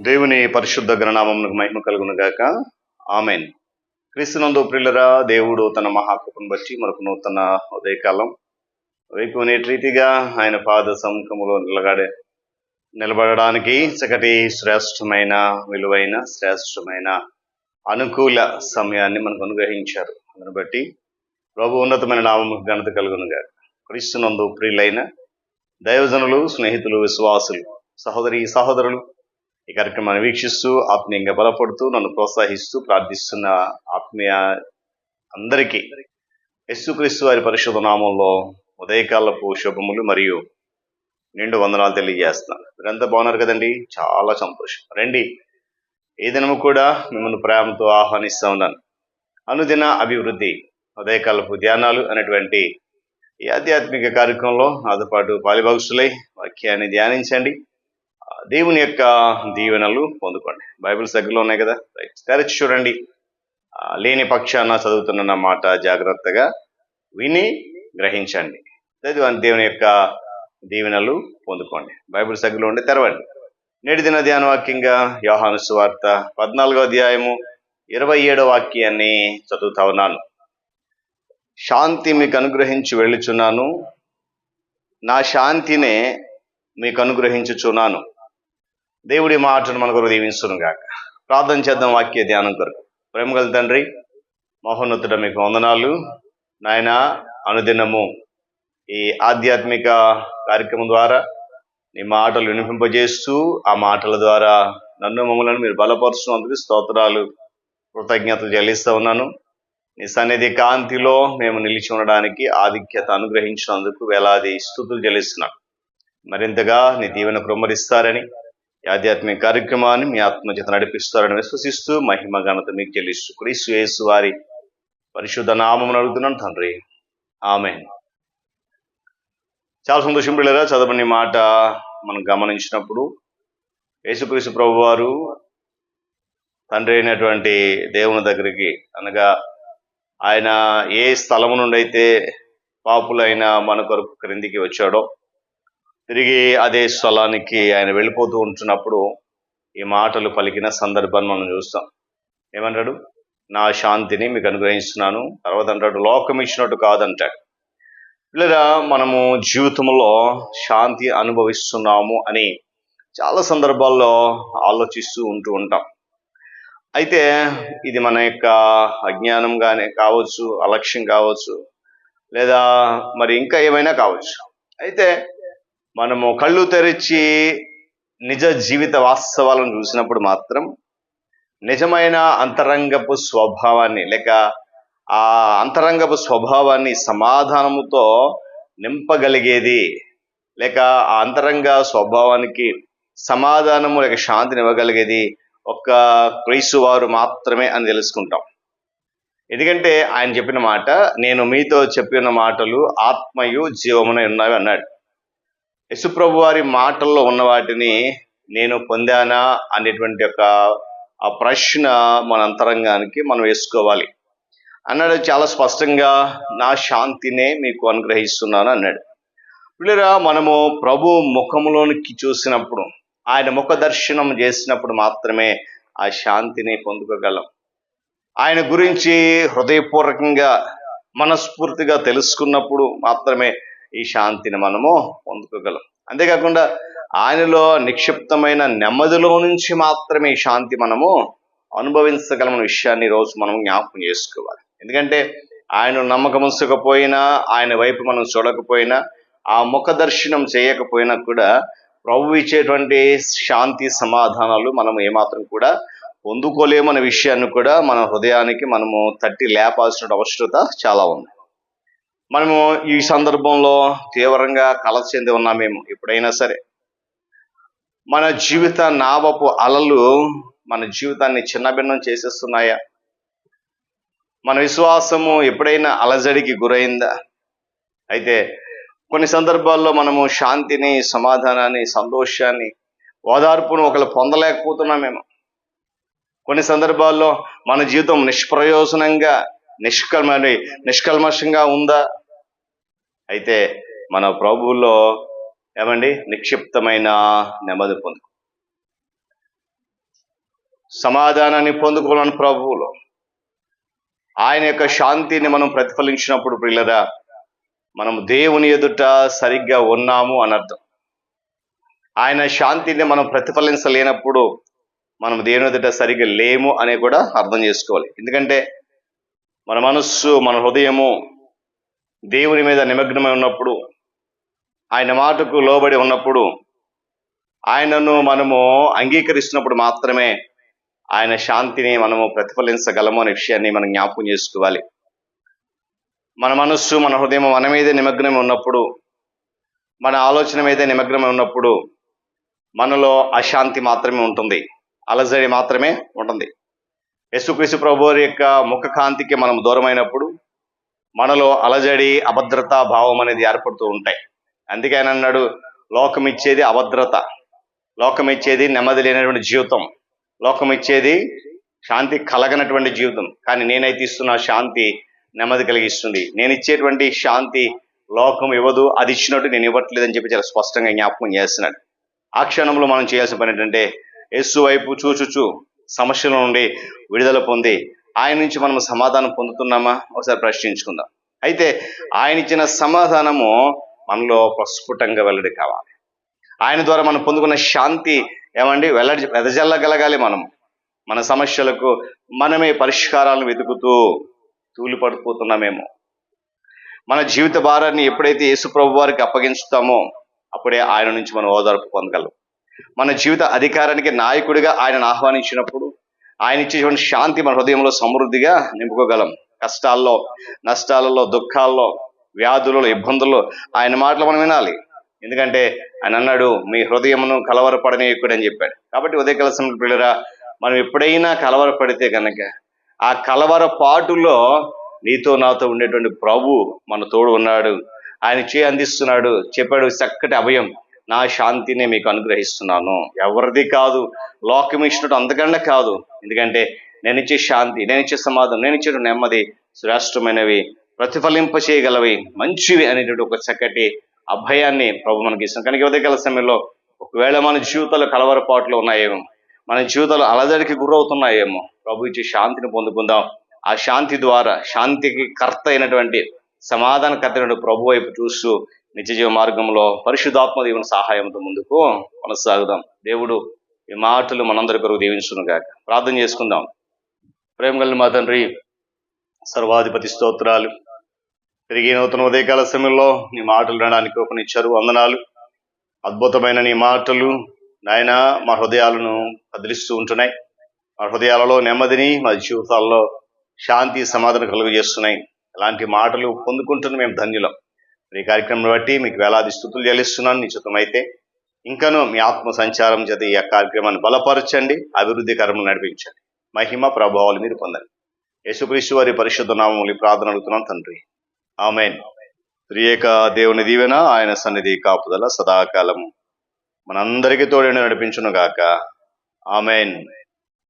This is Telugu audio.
దేవుని పరిశుద్ధ గణనామమునకు మహిమ కలుగును గాక. ఆమెన్. క్రీస్తునందు ప్రియులరా, దేవుడు తన మహాకృపను బట్టి మనకు నూతన ఉదయకాలం వేకునేటి రీతిగా ఆయన పాద సముఖములో నిలబడడానికి చక్కటి శ్రేష్టమైన విలువైన శ్రేష్టమైన అనుకూల సమయాన్ని మనకు అనుగ్రహించారు. అందుని బట్టి ప్రభు ఉన్నతమైన నామముకు ఘనత కలుగును గాక. క్రీస్తునందు ప్రియులైన దైవజనులు, స్నేహితులు, విశ్వాసులు, సహోదరి సహోదరులు, ఈ కార్యక్రమాన్ని వీక్షిస్తూ ఆత్మీయంగా బలపడుతూ నన్ను ప్రోత్సహిస్తూ ప్రార్థిస్తున్న ఆత్మీయ అందరికీ యేసుక్రీస్తు వారి పరిశుద్ధ నామంలో ఉదయకాలపు శుభములు మరియు నిండు వందనాలు తెలియజేస్తున్నాను. మీరంతా బాగున్నారు కదండి? చాలా సంతోషం. రండి, ఈ దినము కూడా మిమ్మల్ని ప్రేమతో ఆహ్వానిస్తూ ఉన్నాను. అనుదిన అభివృద్ధి ఉదయకాలపు ధ్యానాలు అనేటువంటి ఈ ఆధ్యాత్మిక కార్యక్రమంలో నాతో పాటు పాలిభాగస్తులై వాక్యాన్ని ధ్యానించండి. దేవుని యొక్క దీవెనలు పొందుకోండి. బైబిల్స్ దగ్గరలో ఉన్నాయి కదా, తెరచి చూడండి. లేని పక్షాన చదువుతున్న మాట జాగ్రత్తగా విని గ్రహించండి. దేవుని యొక్క దీవెనలు పొందుకోండి. బైబిల్స్ దగ్గరలో ఉండి తెరవండి. నేటి దిన ధ్యాన వాక్యంగా యోహాను సువార్త 14వ అధ్యాయము 27వ వాక్యాన్ని చదువుతా ఉన్నాను. శాంతి మీకు అనుగ్రహించి వెళ్ళుచున్నాను, నా శాంతినే మీకు అనుగ్రహించుచున్నాను. దేవుడి మాటను మన కొరకు దీవించును గాక. ప్రార్థన చేద్దాం వాక్య ధ్యానం కొరకు. ప్రేమగల తండ్రి, మహోన్నతుడ, మీకు వందనాలు నాయన. అనుదినము ఈ ఆధ్యాత్మిక కార్యక్రమం ద్వారా నీ మాటలు వినిపింపజేస్తూ ఆ మాటల ద్వారా నన్ను మమ్మల్ని మీరు బలపరుస్తున్నందుకు స్తోత్రాలు, కృతజ్ఞతలు చెల్లిస్తూ ఉన్నాను. నీ సన్నిధి కాంతిలో మేము నిలిచి ఉండడానికి ఆధిక్యత అనుగ్రహించినందుకు వేలాది స్తుతులు చెల్లిస్తున్నాను. మరింతగా నీ దీవెన కృమ్మరిస్తారని, ఆధ్యాత్మిక కార్యక్రమాన్ని మీ ఆత్మచేత నడిపిస్తారని విశ్వసిస్తూ మహిమ ఘనత మీకు చెల్లిస్తూ క్రీస్తు యేసు వారి పరిశుద్ధ నామమును అడుగుతున్నాను తండ్రి, ఆమేన్. చాలా సంతోషం పిల్లరా. చదవని మాట మనం గమనించినప్పుడు యేసుక్రీస్తు ప్రభు వారు తండ్రి అయినటువంటి దేవుని దగ్గరికి, అనగా ఆయన ఏ స్థలము నుండి అయితే పాపులైన మన కొరకు క్రిందికి వచ్చాడో తిరిగి అదే స్థలానికి ఆయన వెళ్ళిపోతూ ఉంటున్నప్పుడు ఈ మాటలు పలికిన సందర్భాన్ని మనం చూస్తాం. ఏమంటాడు? నా శాంతిని మీకు అనుగ్రహిస్తున్నాను. తర్వాత అంటాడు, లోకం ఇచ్చినట్టు కాదంటాడు. లేదా మనము జీవితంలో శాంతి అనుభవిస్తున్నాము అని చాలా సందర్భాల్లో ఆలోచిస్తూ ఉంటూ ఉంటాం. అయితే ఇది మన యొక్క అజ్ఞానంగానే కావచ్చు, అలక్ష్యం కావచ్చు, లేదా మరి ఇంకా ఏమైనా కావచ్చు. అయితే మనము కళ్ళు తెరిచి నిజ జీవిత వాస్తవాలను చూసినప్పుడు మాత్రం నిజమైన అంతరంగపు స్వభావాన్ని, లేక ఆ అంతరంగపు స్వభావాన్ని సమాధానముతో నింపగలిగేది, లేక ఆ అంతరంగ స్వభావానికి సమాధానము లేక శాంతిని ఇవ్వగలిగేది ఒక్క క్రీస్తు వారు మాత్రమే అని తెలుసుకుంటాం. ఎందుకంటే ఆయన చెప్పిన మాట, నేను మీతో చెప్పిన మాటలు ఆత్మయు జీవమునై ఉన్నవి అన్నాడు. యేసుప్రభు వారి మాటల్లో ఉన్న వాటిని నేను పొందానా అనేటువంటి ఒక ఆ ప్రశ్న మన అంతరంగానికి మనం వేసుకోవాలి. అన్నాడు చాలా స్పష్టంగా, నా శాంతినే మీకు అనుగ్రహిస్తున్నాను అన్నాడు. పిల్లరా, మనము ప్రభు ముఖములోనికి చూసినప్పుడు, ఆయన ముఖ దర్శనం చేసినప్పుడు మాత్రమే ఆ శాంతిని పొందుకోగలం. ఆయన గురించి హృదయపూర్వకంగా మనస్ఫూర్తిగా తెలుసుకున్నప్పుడు మాత్రమే ఈ శాంతిని మనము పొందుకోగలం. అంతేకాకుండా ఆయనలో నిక్షిప్తమైన నెమ్మదిలో నుంచి మాత్రమే ఈ శాంతి మనము అనుభవించగలమన్న విషయాన్ని రోజు మనం జ్ఞాపకం చేసుకోవాలి. ఎందుకంటే ఆయన నమ్మకం ఉంచకపోయినా, ఆయన వైపు మనం చూడకపోయినా, ఆ ముఖ దర్శనం చేయకపోయినా కూడా ప్రభు ఇచ్చేటువంటి శాంతి సమాధానాలు మనం ఏమాత్రం కూడా పొందుకోలేమన్న విషయాన్ని కూడా మన హృదయానికి మనము తట్టి లేపాల్సిన అవసరత చాలా ఉంది. మనము ఈ సందర్భంలో తీవ్రంగా కలత చెంది ఉన్నామేమో. ఎప్పుడైనా సరే మన జీవిత నావపు అలలు మన జీవితాన్ని చిన్నభిన్నం చేసేస్తున్నాయా? మన విశ్వాసము ఎప్పుడైనా అలజడికి గురైందా? అయితే కొన్ని సందర్భాల్లో మనము శాంతిని, సమాధానాన్ని, సంతోషాన్ని, ఓదార్పును ఒకళ్ళు పొందలేకపోతున్నామేమో. కొన్ని సందర్భాల్లో మన జీవితం నిష్ప్రయోజనంగా, నిష్కల్మషంగా ఉందా? అయితే మన ప్రభువులో ఏమండి నిక్షిప్తమైన నెమ్మది పొందు. సమాధానాన్ని పొందుకోవాలని ప్రభువులో ఆయన యొక్క శాంతిని మనం ప్రతిఫలించినప్పుడు ప్రియులరా, మనం దేవుని ఎదుట సరిగ్గా ఉన్నాము అని అర్థం. ఆయన శాంతిని మనం ప్రతిఫలించలేనప్పుడు మనం దేవుని ఎదుట సరిగ్గా లేము అని కూడా అర్థం చేసుకోవాలి. ఎందుకంటే మన మనస్సు, మన హృదయము దేవుని మీద నిమగ్నమై ఉన్నప్పుడు, ఆయన మాటకు లోబడి ఉన్నప్పుడు, ఆయనను మనము అంగీకరిస్తున్నప్పుడు మాత్రమే ఆయన శాంతిని మనము ప్రతిఫలించగలము అనే విషయాన్ని మనం జ్ఞాపకం చేసుకోవాలి. మన మనస్సు, మన హృదయం మన మీదే నిమగ్నమై ఉన్నప్పుడు, మన ఆలోచన మీదే నిమగ్నమై ఉన్నప్పుడు మనలో అశాంతి మాత్రమే ఉంటుంది, అలజడి మాత్రమే ఉంటుంది. యేసుక్రీస్తు ప్రభువారి యొక్క ముఖ కాంతికి మనం దూరమైనప్పుడు మనలో అలజడి, అభద్రతా భావం అనేది ఏర్పడుతూ ఉంటాయి. అందుకే ఆయన అన్నాడు, లోకం ఇచ్చేది అభద్రత, లోకం ఇచ్చేది నెమ్మది లేనటువంటి జీవితం, లోకం ఇచ్చేది శాంతి కలగనటువంటి జీవితం, కానీ నేనైతే ఇస్తున్న శాంతి నెమ్మది కలిగిస్తుంది. నేను ఇచ్చేటువంటి శాంతి లోకం ఇవ్వదు, అది ఇచ్చినట్టు నేను ఇవ్వట్లేదని చెప్పి చాలా స్పష్టంగా జ్ఞాపకం చేస్తున్నాడు. ఆ క్షణంలో మనం చేయాల్సిన పని ఏంటంటే, యేసు వైపు చూచుచు సమస్యల నుండి విడుదల పొంది ఆయన నుంచి మనం సమాధానం పొందుతున్నామా ఒకసారి ప్రశ్నించుకుందాం. అయితే ఆయన ఇచ్చిన సమాధానము మనలో ప్రస్ఫుటంగా వెల్లడి కావాలి. ఆయన ద్వారా మనం పొందుకున్న శాంతి వెదజల్లగలగాలి. మన సమస్యలకు మనమే పరిష్కారాలను వెతుకుతూ తూలి పడిపోతున్నామేమో. మన జీవిత భారాన్ని ఎప్పుడైతే యేసు ప్రభు వారికి అప్పగించుతామో అప్పుడే ఆయన నుంచి మనం ఓదార్పు పొందగలం. మన జీవిత అధికారానికి నాయకుడిగా ఆయనను ఆహ్వానించినప్పుడు ఆయన ఇచ్చేటువంటి శాంతి మన హృదయంలో సమృద్ధిగా నింపుకోగలం. కష్టాల్లో, నష్టాలలో, దుఃఖాల్లో, వ్యాధులలో, ఇబ్బందుల్లో ఆయన మాటలు మనం వినాలి. ఎందుకంటే ఆయన అన్నాడు, మీ హృదయమును కలవరపడనీయకుడు అని చెప్పాడు. కాబట్టి ఉదయకాల సమయంలో పిల్లరా, మనం ఎప్పుడైనా కలవరపడితే కనుక ఆ కలవరపాటులో నీతో నాతో ఉండేటువంటి ప్రభు మన తోడు ఉన్నాడు, ఆయన చేయి అందిస్తున్నాడు. చెప్పాడు, చక్కటి అభయం, నా శాంతిని మీకు అనుగ్రహిస్తున్నాను, ఎవరిది కాదు, లోకం ఇచ్చినట్టు అంతకన్నా కాదు. ఎందుకంటే నేను ఇచ్చే శాంతి, నేను ఇచ్చే సమాధానం, నేను ఇచ్చే నెమ్మది శ్రేష్టమైనవి, ప్రతిఫలింప చేయగలవి, మంచివి అనేటువంటి ఒక చక్కటి అభయాన్ని ప్రభు మనకి ఇస్తాం. కనుక ఉదయకాల సమయంలో ఒకవేళ మన జీవితాలు కలవరపాట్లు ఉన్నాయేమో, మన జీవితాలు అలజడికి గురవుతున్నాయేమో, ప్రభు ఇచ్చే శాంతిని పొందుకుందాం. ఆ శాంతి ద్వారా శాంతికి కర్త అయినటువంటి, సమాధానకర్త అయినటువంటి ప్రభు వైపు చూస్తూ నిత్య జీవ మార్గంలో పరిశుద్ధాత్మ దేవుని సహాయంతో ముందుకు కొనసాగుదాం. దేవుడు ఈ మాటలు మనందరి కొరకు దీవించును గాక. ప్రార్థన చేసుకుందాం. ప్రేమ కలిగిన మా తండ్రి, సర్వాధిపతి స్తోత్రాలు. తిరిగి నూతన ఉదయకాల సమయంలో నీ మాటలు వినడానికి ఉపనిచ్చారు, వందనాలు. అద్భుతమైన నీ మాటలు నాయన మా హృదయాలను కదిలిస్తూ ఉంటున్నాయి. మా హృదయాలలో నెమ్మదిని, మా జీవితాల్లో శాంతి, సమాధానం కలుగజేస్తున్నాయి. అలాంటి మాటలు పొందుకుంటున్న మేము ధన్యులం. ఈ కార్యక్రమం బట్టి మీకు వేలాది స్తుతులు చెల్లిస్తున్నాను. నిశ్చితమైతే ఇంకనూ మీ ఆత్మ సంచారం చేత ఈ కార్యక్రమాన్ని బలపరచండి, అభివృద్ధి కర్మలు నడిపించండి. మహిమ ప్రభావాలు మీరు పొందండి. యేసుక్రీస్తు వారి పరిశుద్ధ నామములో ప్రార్థన అడుగుతున్నాను తండ్రి, ఆమేన్. త్రియేక దేవుని దీవెన, ఆయన సన్నిధి కాపుదల సదాకాలము మనందరికీ తోడేండి నడిపించును గాక. ఆమేన్.